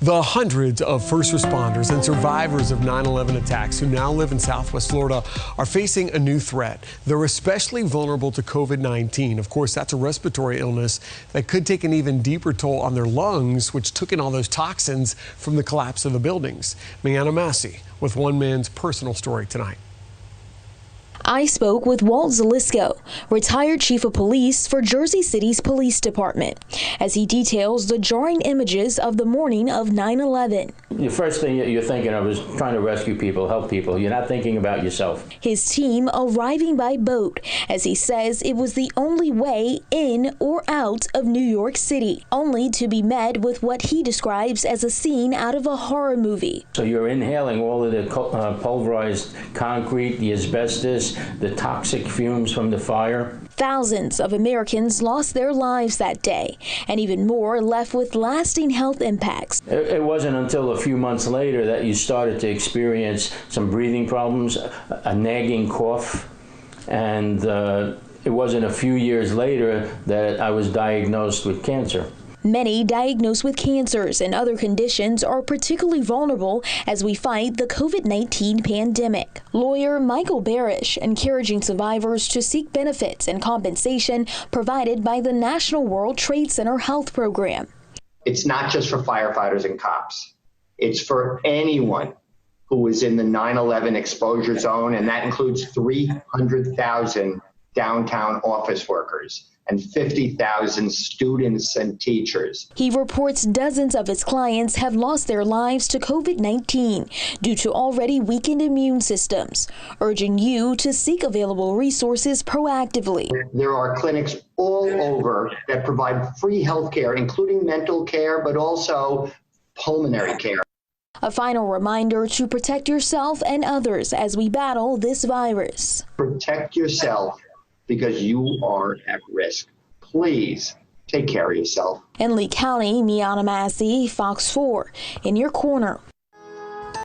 The hundreds of first responders and survivors of 9/11 attacks who now live in Southwest Florida are facing a new threat. They're especially vulnerable to COVID-19. Of course, that's a respiratory illness that could take an even deeper toll on their lungs, which took in all those toxins from the collapse of the buildings. Miana Massey with one man's personal story tonight. I spoke with Walt Zalisko, retired chief of police for Jersey City's police department, as he details the jarring images of the morning of 9/11. The first thing you're thinking of is trying to rescue people, help people. You're not thinking about yourself. His team arriving by boat, as he says it was the only way in or out of New York City, only to be met with what he describes as a scene out of a horror movie. So you're inhaling all of the pulverized concrete, the asbestos, the toxic fumes from the fire. Thousands of Americans lost their lives that day, and even more left with lasting health impacts. It wasn't until a few months later that you started to experience some breathing problems, a nagging cough, and it wasn't a few years later that I was diagnosed with cancer. Many diagnosed with cancers and other conditions are particularly vulnerable as we fight the COVID-19 pandemic. Lawyer Michael Barasch encouraging survivors to seek benefits and compensation provided by the National World Trade Center Health Program. It's not just for firefighters and cops. It's for anyone who was in the 9/11 exposure zone, and that includes 300,000 downtown office workers and 50,000 students and teachers. He reports dozens of his clients have lost their lives to COVID-19 due to already weakened immune systems, urging you to seek available resources proactively. There are clinics all over that provide free health care, including mental care, but also pulmonary care. A final reminder to protect yourself and others as we battle this virus. Protect yourself, because you are at risk. Please take care of yourself. In Lee County, Miana Massey, Fox 4, in your corner.